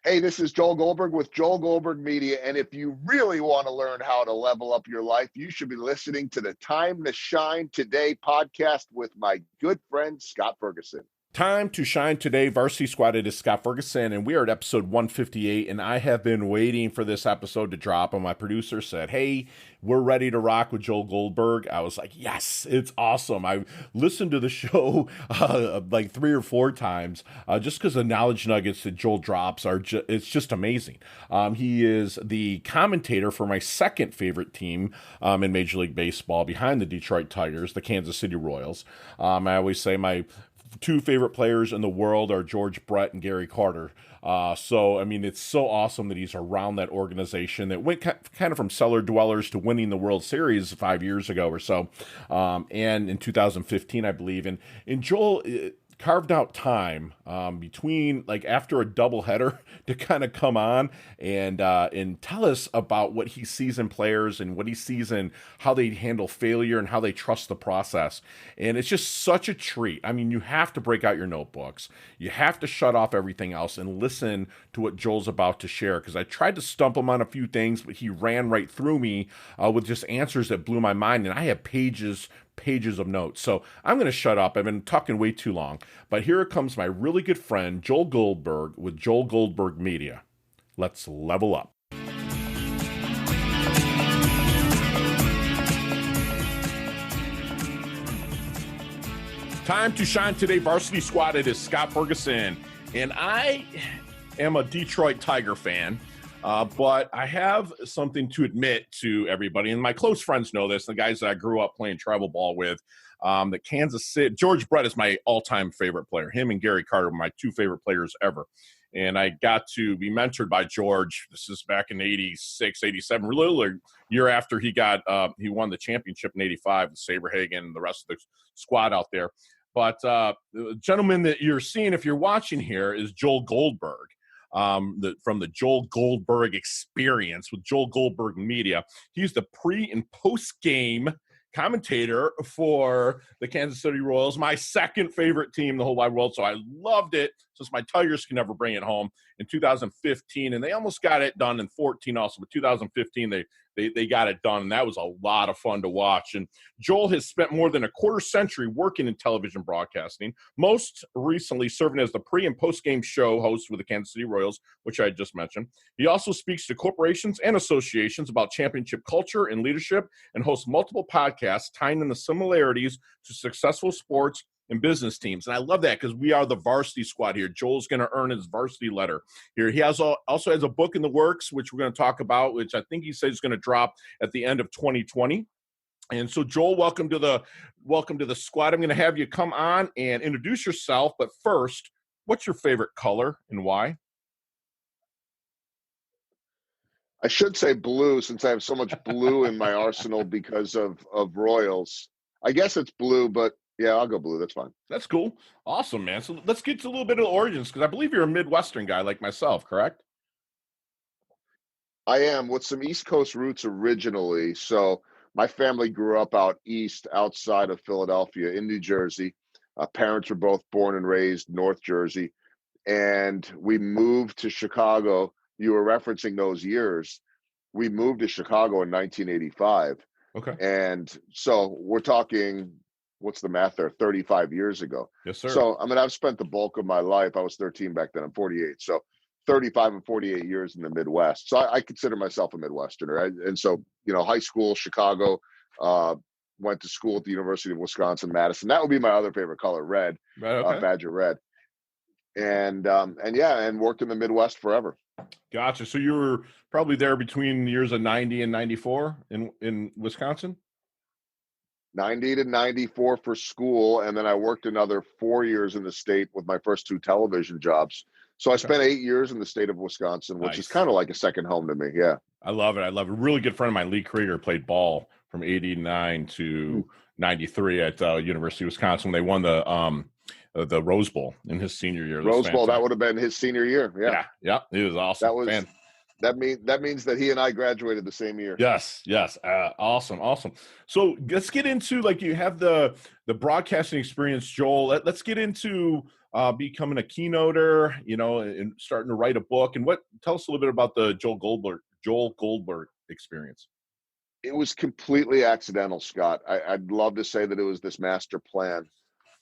Hey, this is Joel Goldberg with Joel Goldberg Media. And if you really want to learn how to level up your life, you should be listening to the Time to Shine Today podcast with my good friend, Scott Ferguson. Time to Shine Today, Varsity Squad. It is Scott Ferguson, and we are at episode 158, and I have been waiting for this episode to drop, and my producer said, hey, we're ready to rock with Joel Goldberg. I was like, yes, it's awesome. I listened to the show like 3 or 4 times just because the knowledge nuggets that Joel drops are it's just amazing. He is the commentator for my second favorite team in Major League Baseball behind the Detroit Tigers, the Kansas City Royals. I always say my 2 favorite players in the world are George Brett and Gary Carter. So, I mean, it's so awesome that he's around that organization that went kind of from cellar dwellers to winning the World Series 5 years ago or so. And in 2015, I believe. And Joel carved out time between, like, after a doubleheader to kind of come on and tell us about what he sees in players and what he sees in how they handle failure and how they trust the process. And it's just such a treat. I mean, you have to break out your notebooks. You have to shut off everything else and listen to what Joel's about to share, because I tried to stump him on a few things, but he ran right through me with just answers that blew my mind. And I have pages of notes. So I'm going to shut up. I've been talking way too long. But here comes my really good friend, Joel Goldberg, with Joel Goldberg Media. Let's level up. Time to Shine Today, Varsity Squad. It is Scott Ferguson. And I am a Detroit Tiger fan. But I have something to admit to everybody, and my close friends know this, the guys that I grew up playing travel ball with, the Kansas City, George Brett is my all-time favorite player. Him and Gary Carter were my 2 favorite players ever. And I got to be mentored by George. This is back in 86, 87, really year after he won the championship in 85 with Saberhagen and the rest of the squad out there. But the gentleman that you're seeing, if you're watching here, is Joel Goldberg. From the Joel Goldberg Experience with Joel Goldberg Media. He's the pre- and post-game commentator for the Kansas City Royals, my second favorite team in the whole wide world. So I loved it since my Tigers can never bring it home in 2015. And they almost got it done in 14 also. But 2015, they got it done. And that was a lot of fun to watch. And Joel has spent more than a quarter century working in television broadcasting, most recently serving as the pre- and post-game show host with the Kansas City Royals, which I just mentioned. He also speaks to corporations and associations about championship culture and leadership and hosts multiple podcasts tying in the similarities to successful sports and business teams. And I love that because we are the varsity squad here. Joel's going to earn his varsity letter here. He also has a book in the works, which we're going to talk about, which I think he says is going to drop at the end of 2020. And so, Joel, welcome to the squad. I'm going to have you come on and introduce yourself. But first, what's your favorite color and why? I should say blue, since I have so much blue in my arsenal because of Royals. I guess it's blue, but yeah, I'll go blue. That's fine. That's cool. Awesome, man. So let's get to a little bit of the origins, because I believe you're a Midwestern guy like myself, correct? I am, with some East Coast roots originally. So my family grew up out east, outside of Philadelphia, in New Jersey. Parents were both born and raised North Jersey. And we moved to Chicago. You were referencing those years. We moved to Chicago in 1985. Okay. And so we're talking, what's the math there, 35 years ago. Yes, sir. So, I mean, I've spent the bulk of my life, I was 13 back then, I'm 48. So 35 and 48 years in the Midwest. So I consider myself a Midwesterner. And so, high school, Chicago, went to school at the University of Wisconsin, Madison. That would be my other favorite color, red, Right, okay. Badger red. And worked in the Midwest forever. Gotcha. So you were probably there between the years of 90 and 94 in Wisconsin? 90 to 94 for school. And then I worked another 4 years in the state with my first 2 television jobs. So I spent 8 years in the state of Wisconsin, which is kind of like a second home to me. Yeah. I love it. A really good friend of mine, Lee Krieger, played ball from 89 to 93 at University of Wisconsin when they won the Rose Bowl in his senior year. Rose Bowl, that would have been his senior year. Yeah. Yeah. It was awesome. That was That means that he and I graduated the same year. Yes, yes. Awesome, awesome. So let's get into, like, you have the broadcasting experience, Joel. Let's get into becoming a keynoter, and starting to write a book. And tell us a little bit about the Joel Goldberg experience. It was completely accidental, Scott. I'd love to say that it was this master plan,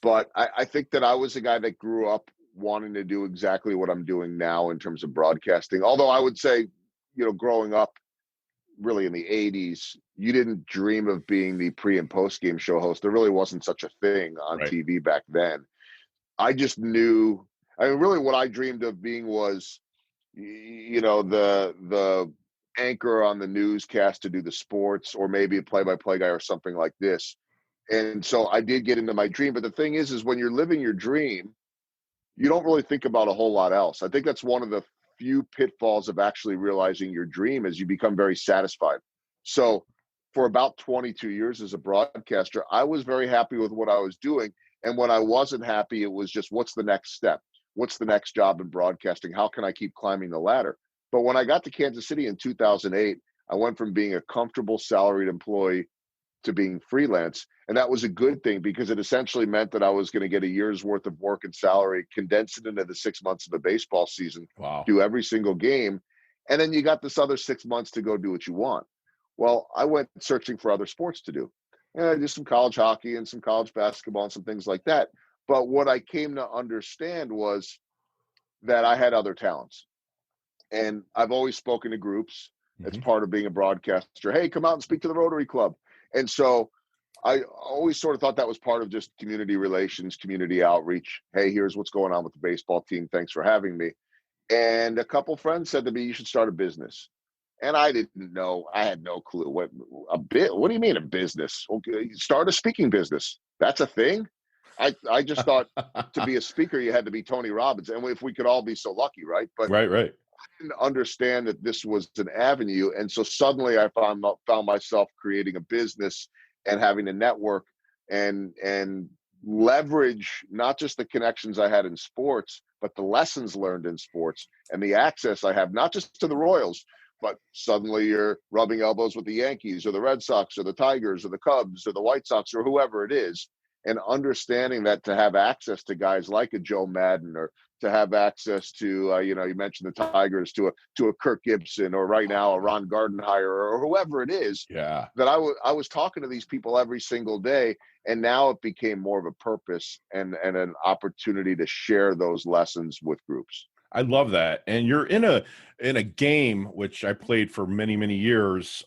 but I think that I was a guy that grew up wanting to do exactly what I'm doing now in terms of broadcasting. Although I would say, growing up really in the 80s, you didn't dream of being the pre and post game show host. There really wasn't such a thing on Right. TV back then. I just knew, really what I dreamed of being was, the anchor on the newscast to do the sports, or maybe a play-by-play guy or something like this. And so I did get into my dream. But the thing is when you're living your dream, you don't really think about a whole lot else. I think that's one of the few pitfalls of actually realizing your dream, is you become very satisfied. So for about 22 years as a broadcaster, I was very happy with what I was doing. And when I wasn't happy, it was just, what's the next step? What's the next job in broadcasting? How can I keep climbing the ladder? But when I got to Kansas City in 2008, I went from being a comfortable salaried employee to being freelance. And that was a good thing, because it essentially meant that I was going to get a year's worth of work and salary, condense it into the 6 months of a baseball season, Wow. do every single game. And then you got this other 6 months to go do what you want. Well, I went searching for other sports to do. And I did some college hockey and some college basketball and some things like that. But what I came to understand was that I had other talents. And I've always spoken to groups. It's part of being a broadcaster. Hey, come out and speak to the Rotary Club. And so I always sort of thought that was part of just community relations, community outreach. Hey, here's what's going on with the baseball team. Thanks for having me. And a couple friends said to me, you should start a business. And I didn't know. I had no clue. What do you mean a business? Okay, start a speaking business. That's a thing? I just thought to be a speaker, you had to be Tony Robbins. And if we could all be so lucky, right? But right. I didn't understand that this was an avenue. And so suddenly I found myself creating a business and having a network and leverage not just the connections I had in sports, but the lessons learned in sports and the access I have, not just to the Royals, but suddenly you're rubbing elbows with the Yankees or the Red Sox or the Tigers or the Cubs or the White Sox or whoever it is. And understanding that to have access to guys like a Joe Madden, or to have access to, you mentioned the Tigers, to a Kirk Gibson, or right now a Ron Gardenhire, or whoever it is, Yeah. that I was talking to these people every single day. And now it became more of a purpose and an opportunity to share those lessons with groups. I love that. And you're in a game, which I played for many, many years,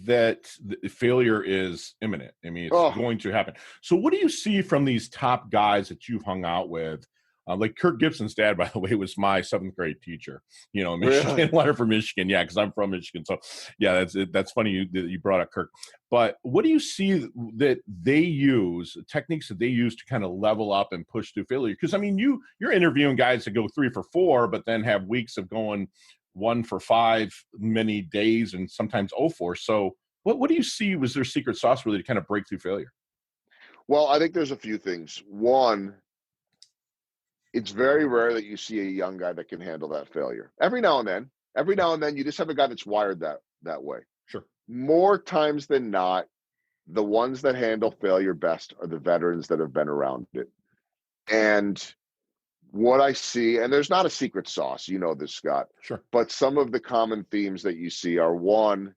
that the failure is imminent. I mean, it's going to happen. So what do you see from these top guys that you've hung out with? Like Kirk Gibson's dad, by the way, was my 7th grade teacher, Michigan, Really? letter from Michigan. Yeah. Cause I'm from Michigan. So yeah, that's funny you brought up Kirk, but what do you see that they use, techniques that they use to kind of level up and push through failure? Cause I mean, you're interviewing guys that go 3 for 4, but then have weeks of going 1 for 5 many days, and sometimes 0 for. So what do you see was their secret sauce really to kind of break through failure? Well, I think there's a few things. One, it's very rare that you see a young guy that can handle that failure. Every now and then you just have a guy that's wired that way. Sure. More times than not, the ones that handle failure best are the veterans that have been around it. And what I see, and there's not a secret sauce, this, Scott. Sure. But some of the common themes that you see are, one,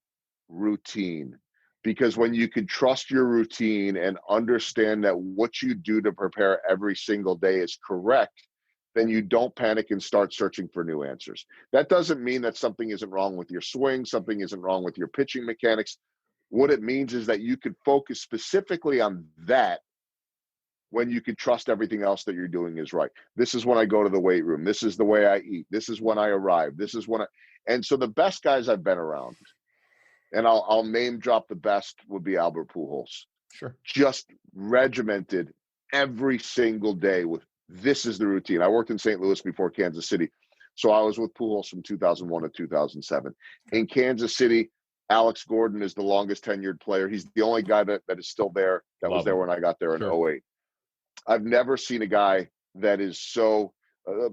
routine. Because when you can trust your routine and understand that what you do to prepare every single day is correct, then you don't panic and start searching for new answers. That doesn't mean that something isn't wrong with your swing, something isn't wrong with your pitching mechanics. What it means is that you could focus specifically on that when you could trust everything else that you're doing is right. This is when I go to the weight room. This is the way I eat. This is when I arrive. This is when and so the best guys I've been around, and I'll name drop the best, would be Albert Pujols. Sure. Just regimented every single day with, this is the routine. I worked in St. Louis before Kansas City. So I was with Pujols from 2001 to 2007. In Kansas City, Alex Gordon is the longest tenured player. He's the only guy that is still there, that was there when I got there in 08. I've never seen a guy that is so,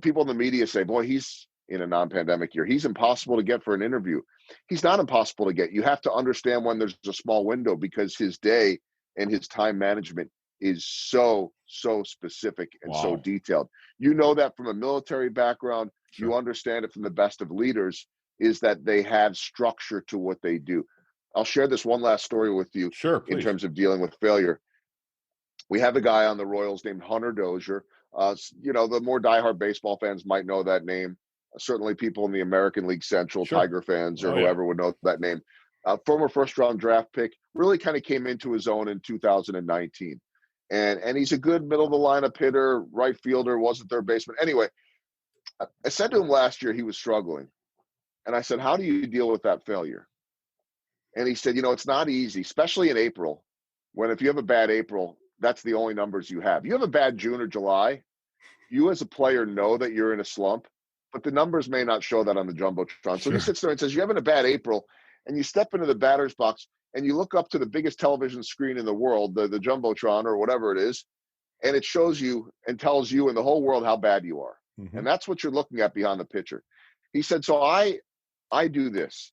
people in the media say, boy, he's in a non-pandemic year. He's impossible to get for an interview. He's not impossible to get. You have to understand when there's a small window, because his day and his time management is so specific and so Wow. detailed. You know that from a military background. Sure. You understand it from the best of leaders, is that they have structure to what they do. I'll share this one last story with you. Sure, In please. terms of dealing with failure. We have a guy on the Royals named Hunter Dozier. The more diehard baseball fans might know that name. Certainly people in the American League Central, Sure. Tiger fans, or Oh, yeah. whoever would know that name. Former first-round draft pick, really kind of came into his own in 2019. And he's a good middle-of-the-lineup hitter, right fielder, wasn't third baseman. Anyway, I said to him last year he was struggling. And I said, how do you deal with that failure? And he said, it's not easy, especially in April, when if you have a bad April, that's the only numbers you have. You have a bad June or July, you as a player know that you're in a slump, but the numbers may not show that on the Jumbotron. So he sits there and says, you're having a bad April, and you step into the batter's box and you look up to the biggest television screen in the world, the Jumbotron or whatever it is, and it shows you and tells you and the whole world how bad you are. Mm-hmm. And that's what you're looking at behind the pitcher. He said, so I do this.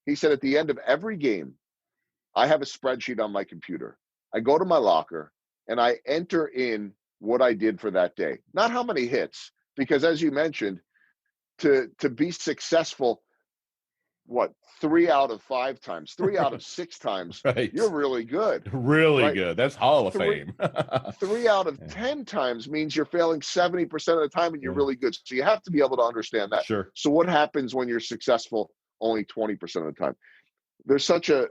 He said, at the end of every game, I have a spreadsheet on my computer. I go to my locker and I enter in what I did for that day. Not how many hits, because as you mentioned, to be successful, 3 out of 5 times, 3 out of 6 times, right. You're really good. Really right? good. That's Hall of Fame. 3 out of 10 times means you're failing 70% of the time and you're really good. So you have to be able to understand that. Sure. So what happens when you're successful only 20% of the time? There's such a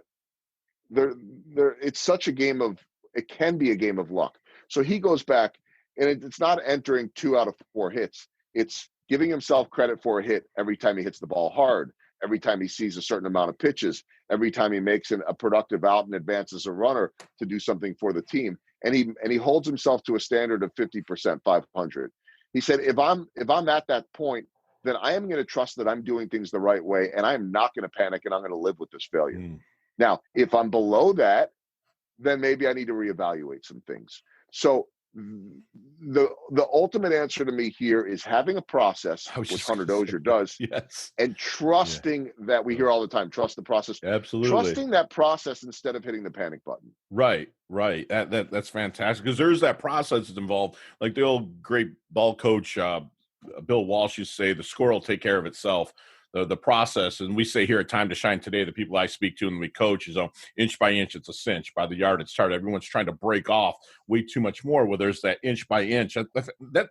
it's such a game of, it can be a game of luck. So he goes back, and it's not entering 2 out of 4 hits. It's giving himself credit for a hit every time he hits the ball hard, every time he sees a certain amount of pitches, every time he makes a productive out and advances a runner to do something for the team. And he holds himself to a standard of 50%, 500. He said, if I'm at that point, then I am going to trust that I'm doing things the right way, and I'm not going to panic, and I'm going to live with this failure. Now, if I'm below that, then maybe I need to reevaluate some things. So the ultimate answer to me here is having a process, which Hunter Dozier does, yes, and trusting that we hear all the time, trust the process. Absolutely. Trusting that process instead of hitting the panic button. Right. That's fantastic, because there's that process that's involved. Like the old great ball coach, Bill Walsh used to say, the score will take care of itself. The process, and we say here at Time to Shine today, the people I speak to and we coach is inch by inch, it's a cinch. By the yard, it's started. Everyone's trying to break off way too much more. Well, there's that inch by inch.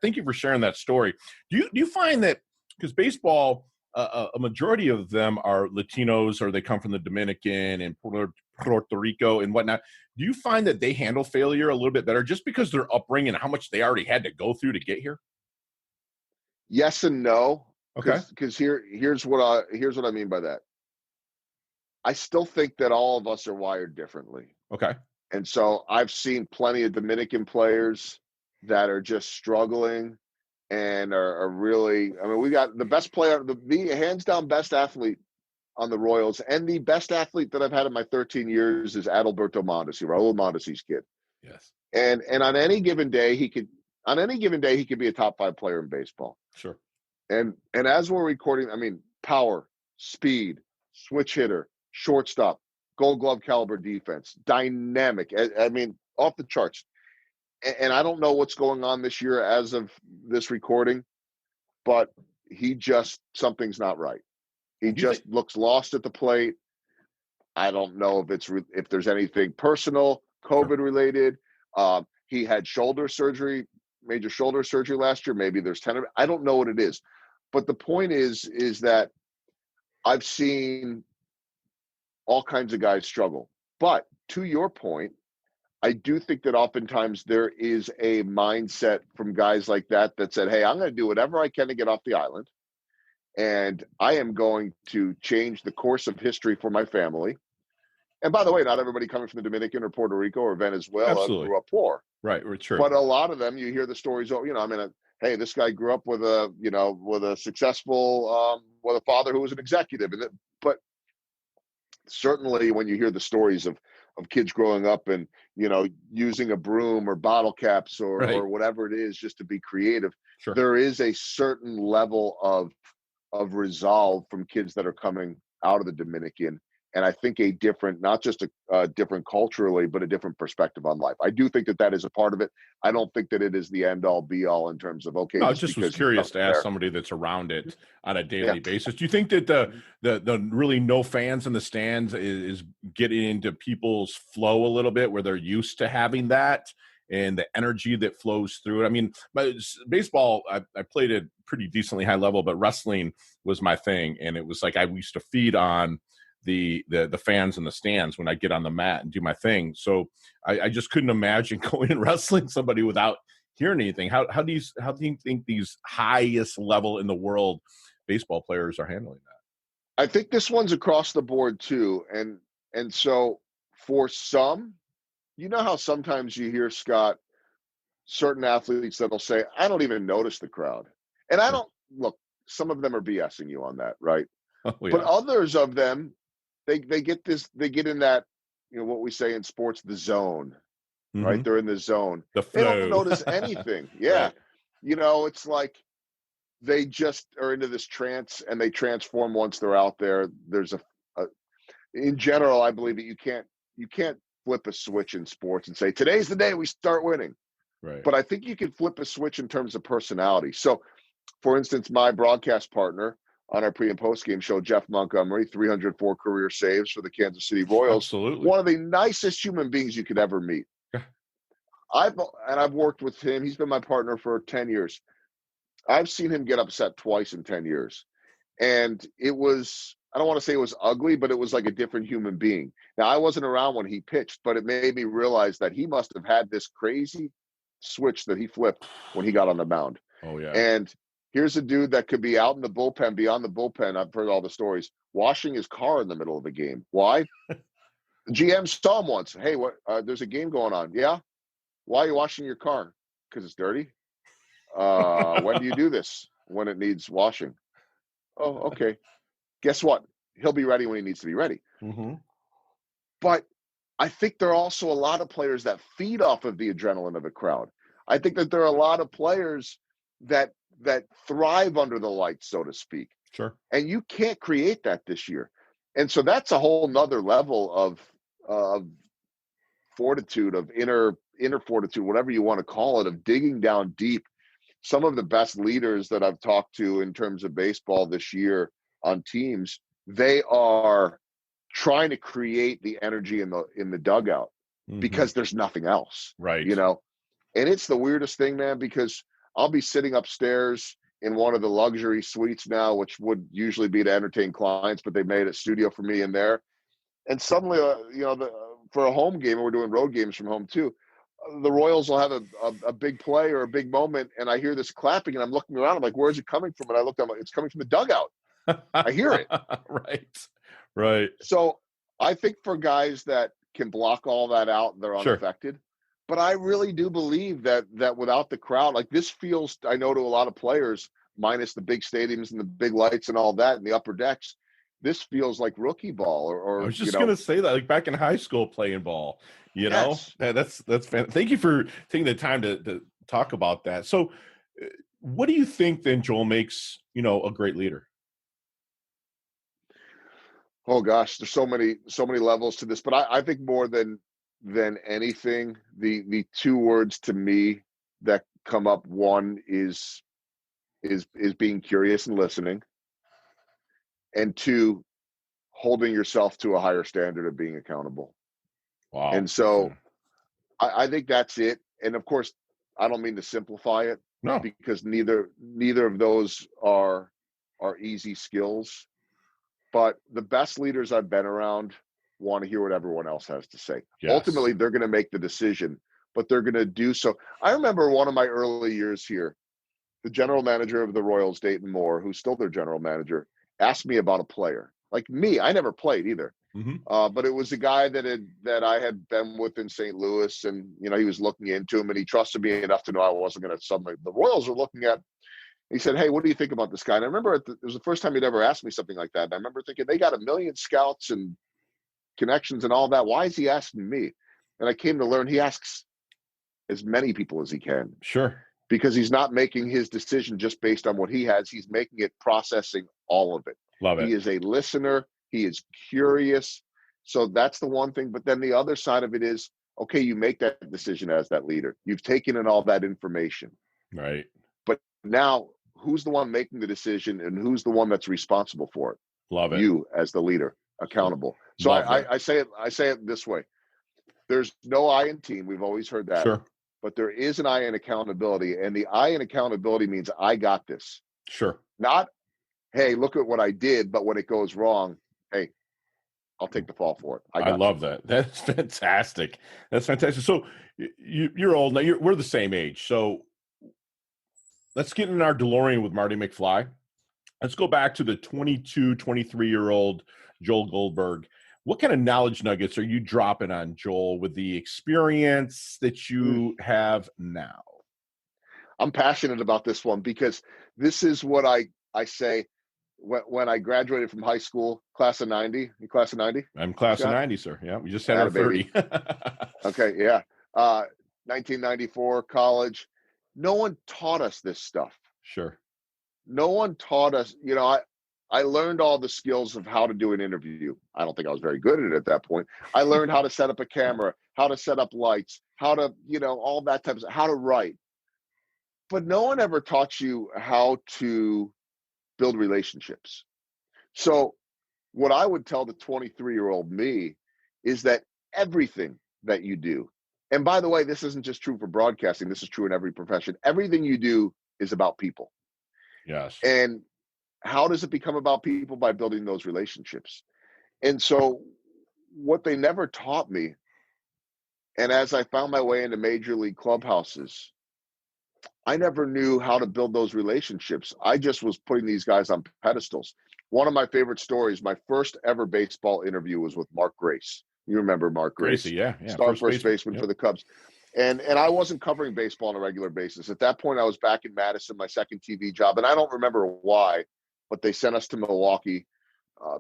Thank you for sharing that story. Do you find that, because baseball, a majority of them are Latinos, or they come from the Dominican and Puerto Rico and whatnot. Do you find that they handle failure a little bit better just because their upbringing and how much they already had to go through to get here? Yes and no. Okay. Because here's what I mean by that. I still think that all of us are wired differently. Okay. And so I've seen plenty of Dominican players that are just struggling and are really, I mean, we got the best player, the hands down best athlete on the Royals, and the best athlete that I've had in my 13 years is Adalberto Mondesi, Raul Mondesi's kid. Yes. And on any given day he could be a top 5 player in baseball. Sure. And as we're recording, I mean, power, speed, switch hitter, shortstop, Gold Glove caliber defense, dynamic. I mean, off the charts. And I don't know what's going on this year as of this recording, but something's not right. He just looks lost at the plate. I don't know if there's anything personal, COVID related. He had shoulder surgery, major shoulder surgery last year. Maybe there's tendon. I don't know what it is. But the point is that I've seen all kinds of guys struggle. But to your point, I do think that oftentimes there is a mindset from guys like that said, hey, I'm going to do whatever I can to get off the island. And I am going to change the course of history for my family. And by the way, not everybody coming from the Dominican or Puerto Rico or Venezuela grew up poor. Right, we're true. But a lot of them, you hear the stories, hey, this guy grew up with a successful, with a father who was an executive. But certainly when you hear the stories of kids growing up and, using a broom or bottle caps or whatever it is just to be creative, there is a certain level of resolve from kids that are coming out of the Dominican. And I think a different, not just a different culturally, but a different perspective on life. I do think that is a part of it. I don't think that it is the end all be all in terms of, okay, No, I just just was because curious to ask there. somebody that's around it on a daily Yeah. basis. Do you think that the really no fans in the stands is getting into people's flow a little bit, where they're used to having that and the energy that flows through it? I mean, baseball, I played at pretty decently high level, but wrestling was my thing, and it was like I used to feed on the fans in the stands when I get on the mat and do my thing. So I just couldn't imagine going and wrestling somebody without hearing anything. How do you think these highest level in the world baseball players are handling that? I think this one's across the board too. And so for some, you know how sometimes you hear, Scott, certain athletes that'll say, I don't even notice the crowd. And I don't look, some of them are BSing you on that, right? Oh, yeah. But others of them, they get in that, what we say in sports, the zone, right? Mm-hmm. They're in the zone. The They don't flow. notice anything. Yeah. Right. It's like they just are into this trance and they transform once they're out there. There's in general, I believe that you can't flip a switch in sports and say, today's the day we start winning. Right. But I think you can flip a switch in terms of personality. So, for instance, my broadcast partner on our pre and post game show, Jeff Montgomery, 304 career saves for the Kansas City Royals. Absolutely. One of the nicest human beings you could ever meet. I've worked with him. He's been my partner for 10 years. I've seen him get upset twice in 10 years. And it was, I don't want to say it was ugly, but it was like a different human being. Now, I wasn't around when he pitched, but it made me realize that he must have had this crazy switch that he flipped when he got on the mound. Oh, yeah. And here's a dude that could be out in the bullpen, beyond the bullpen. I've heard all the stories, washing his car in the middle of the game. Why? The GM saw him once. Hey, what? There's a game going on. Yeah. Why are you washing your car? Because it's dirty. When do you do this? When it needs washing. Oh, okay. Guess what? He'll be ready when he needs to be ready. Mm-hmm. But I think there are also a lot of players that feed off of the adrenaline of a crowd. I think that there are a lot of players that thrive under the lights, so to speak. Sure. And you can't create that this year. And so that's a whole nother level of fortitude, of inner fortitude, whatever you want to call it, of digging down deep. Some of the best leaders that I've talked to in terms of baseball this year on teams, they are trying to create the energy in the dugout because there's nothing else. Right. And it's the weirdest thing, man, because I'll be sitting upstairs in one of the luxury suites now, which would usually be to entertain clients, but they made a studio for me in there. And suddenly, for a home game, and we're doing road games from home too, the Royals will have a big play or a big moment, and I hear this clapping, and I'm looking around. I'm like, "Where's it coming from?" And I looked up, it's coming from the dugout. I hear it. Right. So I think for guys that can block all that out, they're unaffected. Sure. But I really do believe that without the crowd, like this feels, I know to a lot of players, minus the big stadiums and the big lights and all that and the upper decks, this feels like rookie ball. Or I was just going to say that, like back in high school playing ball, yes. That's fantastic. Thank you for taking the time to talk about that. So what do you think then, Joel, makes, a great leader? Oh gosh, there's so many levels to this, but I think more than anything, the two words to me that come up, one is being curious and listening, and two, holding yourself to a higher standard of being accountable. Wow. And so I think that's it. And of course, I don't mean to simplify it, because neither of those are easy skills. But the best leaders I've been around want to hear what everyone else has to say. Yes. Ultimately, they're going to make the decision, but they're going to do so. I remember one of my early years here, the general manager of the Royals, Dayton Moore, who's still their general manager, asked me about a player. Like me, I never played either. Mm-hmm. But it was a guy that I had been with in St. Louis, and he was looking into him, and he trusted me enough to know I wasn't going to suddenly. The Royals were looking at. He said, "Hey, what do you think about this guy?" And I remember it was the first time he'd ever asked me something like that. And I remember thinking, they got 1 million scouts and connections and all that. Why is he asking me? And I came to learn he asks as many people as he can. Sure. because he's not making his decision just based on what he has. He's making it processing all of it. Love it. He is a listener. He is curious. So that's the one thing. But then the other side of it is, okay, you make that decision as that leader. You've taken in all that information. Right. But now who's the one making the decision and who's the one that's responsible for it? Love it. You as the leader, accountable. So I say it this way. There's no I in team. We've always heard that. Sure. But there is an I in accountability. And the I in accountability means I got this. Sure. Not, hey, look at what I did, but when it goes wrong, hey, I'll take the fall for it. I love that. That's fantastic. That's fantastic. So you're old now. We're the same age. So let's get in our DeLorean with Marty McFly. Let's go back to the 22, 23-year-old Joel Goldberg. What kind of knowledge nuggets are you dropping on Joel with the experience that you have now? I'm passionate about this one because this is what I say when I graduated from high school, class of 90. You class of 90? I'm class of 90, sir. Yeah, we just had our 30. Okay, yeah. 1994, college. No one taught us this stuff. Sure. No one taught us, I learned all the skills of how to do an interview. I don't think I was very good at it at that point. I learned how to set up a camera, how to set up lights, how to, all that type of stuff, how to write. But no one ever taught you how to build relationships. So what I would tell the 23-year-old me is that everything that you do, and by the way, this isn't just true for broadcasting, this is true in every profession. Everything you do is about people. Yes. And how does it become about people? By building those relationships. And so what they never taught me, and as I found my way into major league clubhouses, I never knew how to build those relationships. I just was putting these guys on pedestals. One of my favorite stories, my first ever baseball interview was with Mark Grace. You remember Mark Grace? Gracie, yeah. Star first baseman for the Cubs. And I wasn't covering baseball on a regular basis. At that point, I was back in Madison, my second TV job. And I don't remember why, but they sent us to Milwaukee,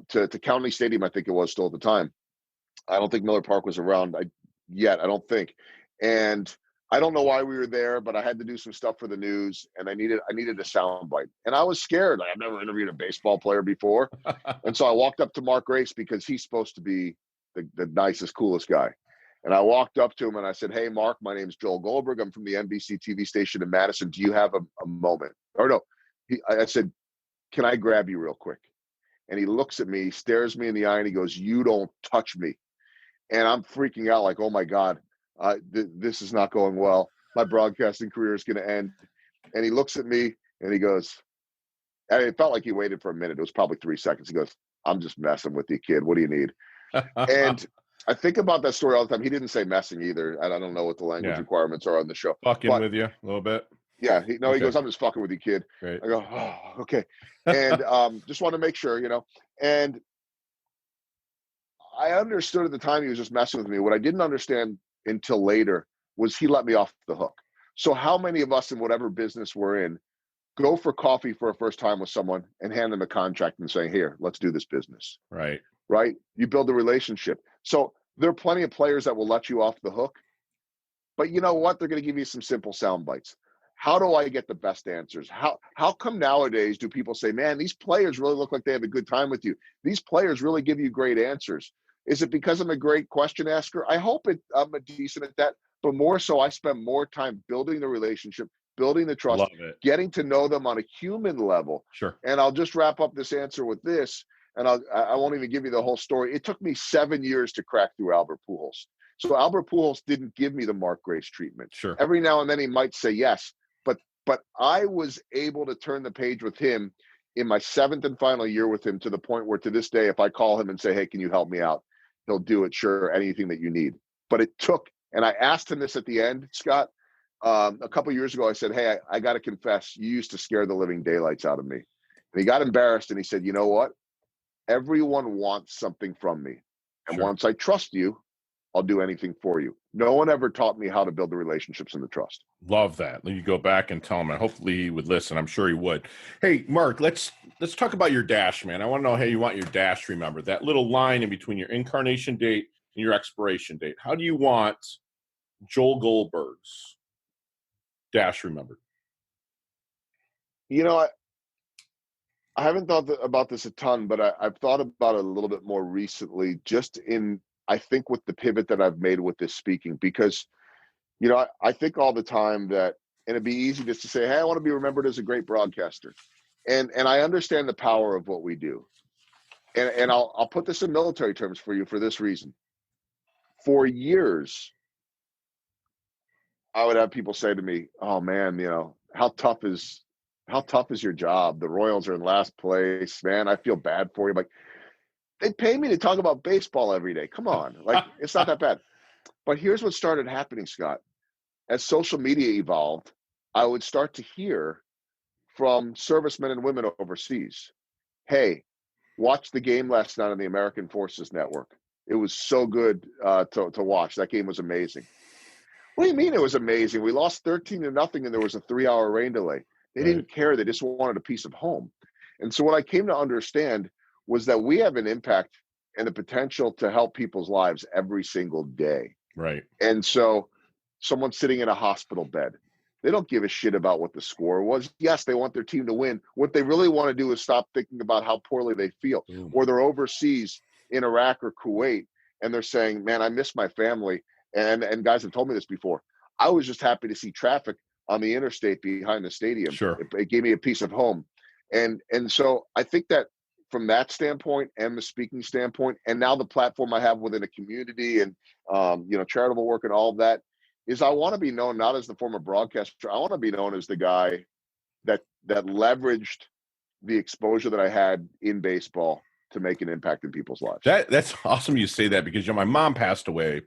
to County Stadium, I think it was still at the time. I don't think Miller Park was around yet, I don't think. And I don't know why we were there, but I had to do some stuff for the news, and I needed a soundbite. And I was scared. I've never interviewed a baseball player before. And so I walked up to Mark Grace because he's supposed to be the nicest, coolest guy. And I walked up to him and I said, "Hey, Mark, my name is Joel Goldberg. I'm from the NBC TV station in Madison. Do you have a moment?" Or no, I said, "Can I grab you real quick?" And he looks at me, stares me in the eye, and he goes, "You don't touch me." And I'm freaking out like, oh my God, this is not going well. My broadcasting career is going to end. And he looks at me and he goes, and it felt like he waited for a minute. It was probably 3 seconds. He goes, "I'm just messing with you, kid. What do you need?" And I think about that story all the time. He didn't say messing either. And I don't know what the language requirements are on the show. Fucking with you a little bit. Yeah. He goes, "I'm just fucking with you, kid." Great. I go, "Oh, okay." And just want to make sure, and I understood at the time he was just messing with me. What I didn't understand until later was he let me off the hook. So how many of us in whatever business we're in go for coffee for a first time with someone and hand them a contract and say, "Here, let's do this business." Right. Right? You build a relationship. So there are plenty of players that will let you off the hook. But you know what? They're going to give you some simple sound bites. How do I get the best answers? How come nowadays do people say, "Man, these players really look like they have a good time with you. These players really give you great answers"? Is it because I'm a great question asker? I hope I'm a decent at that, but more so I spend more time building the relationship, building the trust, getting to know them on a human level. Sure. And I'll just wrap up this answer with this, and I won't even give you the whole story. It took me 7 years to crack through Albert Pujols. So Albert Pujols didn't give me the Mark Grace treatment. Sure. Every now and then he might say yes, but I was able to turn the page with him in my 7th and final year with him, to the point where to this day, if I call him and say, "Hey, can you help me out?" he'll do it. Sure, anything that you need. But it took, and I asked him this at the end, Scott, a couple of years ago. I said, "Hey, I got to confess, you used to scare the living daylights out of me." And he got embarrassed and he said, "You know what? Everyone wants something from me. And once I trust you, I'll do anything for you." No one ever taught me how to build the relationships and the trust. Love that. You go back and tell him, and hopefully he would listen. I'm sure he would. Hey, Mark, let's talk about your dash, man. I want to know how you want your dash remembered. That little line in between your incarnation date and your expiration date. How do you want Joel Goldberg's dash remembered? You know, I haven't thought about this a ton, but I've thought about it a little bit more recently, just I think with the pivot that I've made with this speaking, because, I think all the time that, and it'd be easy just to say, hey, I want to be remembered as a great broadcaster. And I understand the power of what we do. And I'll put this in military terms for you for this reason. For years, I would have people say to me, "Oh man, how tough is your job? The Royals are in last place, man. I feel bad for you." Like, they pay me to talk about baseball every day. Come on, like, it's not that bad. But here's what started happening, Scott. As social media evolved, I would start to hear from servicemen and women overseas, "Hey, watch the game last night on the American Forces Network. It was so good to watch. That game was amazing." What do you mean it was amazing? We lost 13-0 and there was a 3-hour rain delay. They Right. didn't care. They just wanted a piece of home. And so what I came to understand was that we have an impact and the potential to help people's lives every single day. Right. And so someone sitting in a hospital bed, they don't give a shit about what the score was. Yes, they want their team to win. What they really want to do is stop thinking about how poorly they feel. Boom. Or they're overseas in Iraq or Kuwait and they're saying, "Man, I miss my family." And guys have told me this before. I was just happy to see traffic on the interstate behind the stadium. Sure. It gave me a piece of home. And so I think that from that standpoint and the speaking standpoint, and now the platform I have within a community and charitable work and all of that, is I want to be known not as the former broadcaster. I want to be known as the guy that leveraged the exposure that I had in baseball to make an impact in people's lives. That's awesome you say that, because my mom passed away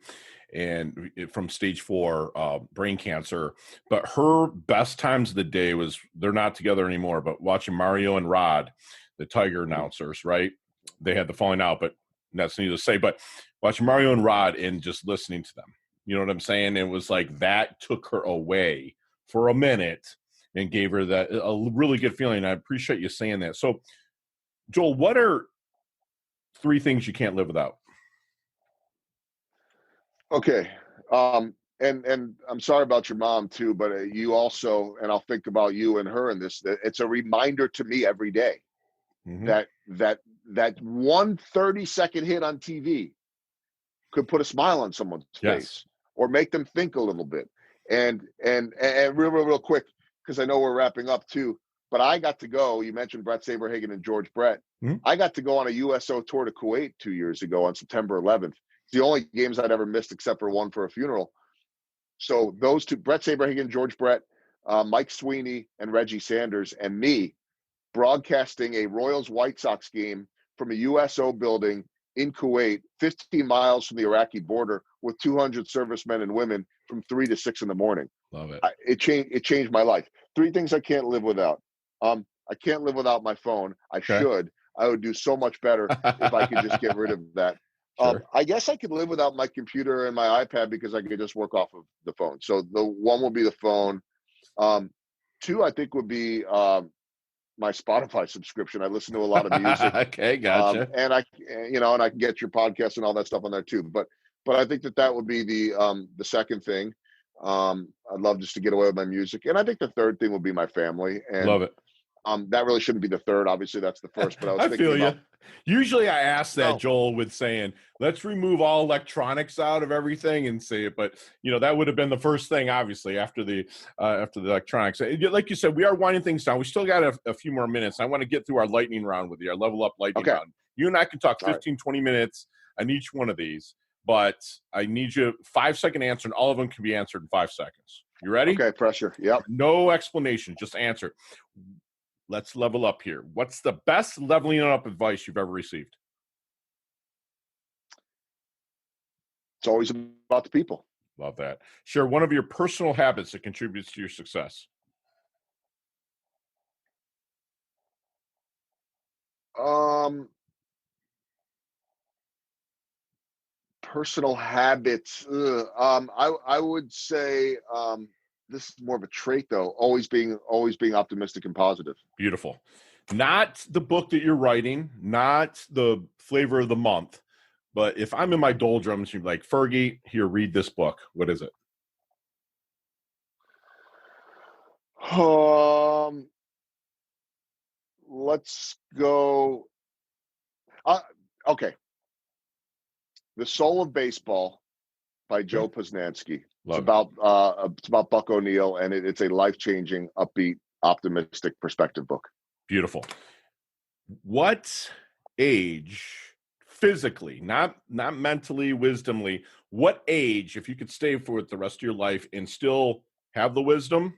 and from stage 4 brain cancer, but her best times of the day was, they're not together anymore, but watching Mario and Rod, the Tiger announcers, right? They had the falling out, but that's needless to say, but watching Mario and Rod and just listening to them, you know what I'm saying? It was like that took her away for a minute and gave her a really good feeling. I appreciate you saying that. So Joel, what are 3 things you can't live without? Okay. And I'm sorry about your mom too, but you also, and I'll think about you and her in this, that it's a reminder to me every day that 1 30-second hit on TV could put a smile on someone's face or make them think a little bit. And real quick, because I know we're wrapping up too, but I got to go, you mentioned Brett Saberhagen and George Brett. I got to go on a USO tour to Kuwait 2 years ago on September 11th. The only games I'd ever missed except for one for a funeral. So those two, Brett Saberhagen, George Brett, Mike Sweeney, and Reggie Sanders, and me, broadcasting a Royals-White Sox game from a USO building in Kuwait, 15 miles from the Iraqi border, with 200 servicemen and women from 3 to 6 in the morning. Love it. It changed my life. 3 things I can't live without. I can't live without my phone. Should. I would do so much better if I could just get rid of that. Sure. I guess I could live without my computer and my iPad because I could just work off of the phone. So the one will be the phone. 2, I think, would be my Spotify subscription. I listen to a lot of music. Okay, gotcha. And I can get your podcast and all that stuff on there too. But I think that would be the second thing. I'd love just to get away with my music. And I think the third thing would be my family. And love it. That really shouldn't be the third. Obviously, that's the first. But I was thinking feel about, you. Usually I ask that, Joel, with saying, let's remove all electronics out of everything and say it. But, that would have been the first thing, obviously, after the electronics. Like you said, we are winding things down. We still got a few more minutes. I want to get through our lightning round with you, our level up lightning round. You and I can talk 15, 20 minutes on each one of these, but I need you 5-second answer, and all of them can be answered in 5 seconds. You ready? Okay, pressure. Yep. No explanation, just answer. Let's level up here. What's the best leveling up advice you've ever received? It's always about the people. Love that. Share one of your personal habits that contributes to your success. Personal habits. I would say this is more of a trait, though. Always being optimistic and positive. Beautiful. Not the book that you're writing, not the flavor of the month, but if I'm in my doldrums, you're like, Fergie, here, read this book. What is it? let's go. Okay. The Soul of Baseball by Joe Posnanski. It's about Buck O'Neill, and it's a life-changing, upbeat, optimistic perspective book. Beautiful. What age, physically, not mentally, wisdomly, what age, if you could stay for it the rest of your life and still have the wisdom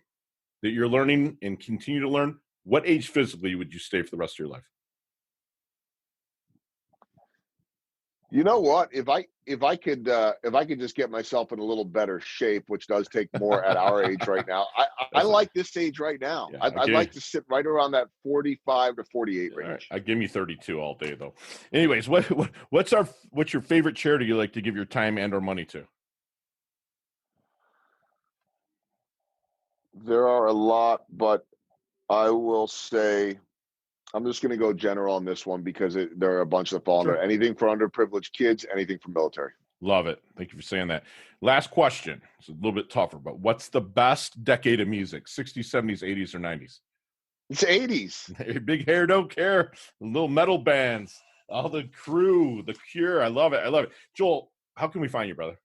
that you're learning and continue to learn, what age physically would you stay for the rest of your life? You know what? If I could just get myself in a little better shape, which does take more at our age right now. I like this age right now. Yeah, I'd like to sit right around that 45 to 48 range. Right. I give me 32 all day though. Anyways, what's your favorite charity you like to give your time and or money to? There are a lot, but I will say I'm just going to go general on this one because there are a bunch that fall under anything for underprivileged kids, anything for military. Love it. Thank you for saying that. Last question. It's a little bit tougher, but what's the best decade of music? 60s, 70s, 80s, or 90s? It's 80s. Big Hair Don't Care, little metal bands, all the Crew, The Cure. I love it. Joel, how can we find you, brother?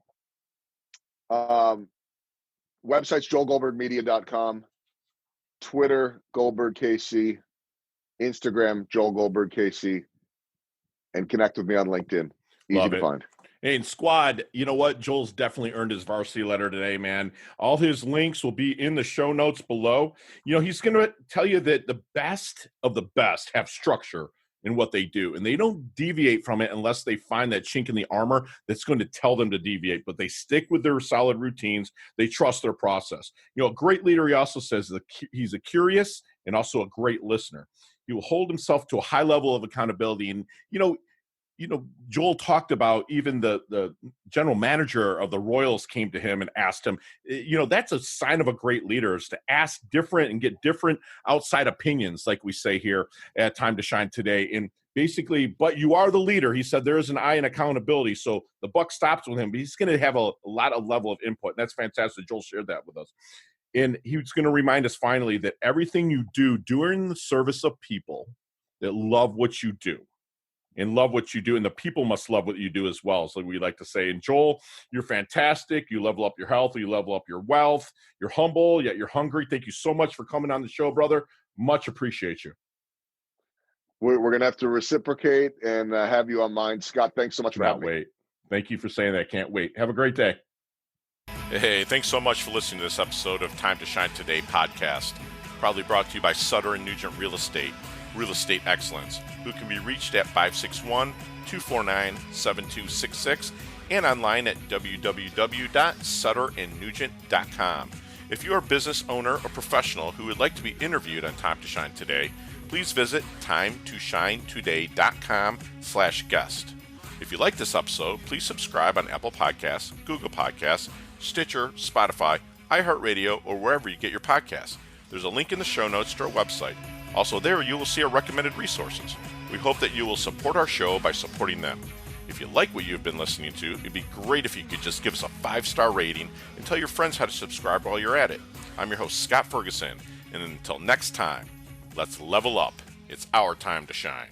Website's joelgoldbergmedia.com, Twitter, Goldberg KC, Instagram, Joel Goldberg KC, and connect with me on LinkedIn. Easy to find. Hey, and squad, you know what? Joel's definitely earned his varsity letter today, man. All his links will be in the show notes below. You know, he's going to tell you that the best of the best have structure in what they do, and they don't deviate from it unless they find that chink in the armor that's going to tell them to deviate, but they stick with their solid routines. They trust their process. You know, a great leader, he also says that he's a curious and also a great listener. He will hold himself to a high level of accountability. And, you know, Joel talked about even the general manager of the Royals came to him and asked him, you know, that's a sign of a great leader, is to ask different and get different outside opinions, like we say here at Time to Shine today. And basically, but you are the leader. He said there is an eye in accountability. So the buck stops with him, but he's going to have a lot of level of input. And that's fantastic. Joel shared that with us. And he was going to remind us finally that everything you do during the service of people that love what you do, and love what you do, and the people must love what you do as well, so we like to say. And Joel, you're fantastic. You level up your health, you level up your wealth. You're humble, yet you're hungry. Thank you so much for coming on the show, brother. Much appreciate you. We're going to have to reciprocate and have you on mine. Scott, thanks so much for having me. Thank you for saying that. Can't wait. Have a great day. Hey, thanks so much for listening to this episode of Time to Shine Today podcast, proudly brought to you by Sutter & Nugent Real Estate Excellence, who can be reached at 561-249-7266 and online at www.sutterandnugent.com. If you're a business owner or professional who would like to be interviewed on Time to Shine Today, please visit timetoshinetoday.com/guest. If you like this episode, please subscribe on Apple Podcasts, Google Podcasts, Stitcher, Spotify, iHeartRadio, or wherever you get your podcasts. There's a link in the show notes to our website. Also there, you will see our recommended resources. We hope that you will support our show by supporting them. If you like what you've been listening to, it'd be great if you could just give us a 5-star rating and tell your friends how to subscribe while you're at it. I'm your host, Scott Ferguson, and until next time, let's level up. It's our time to shine.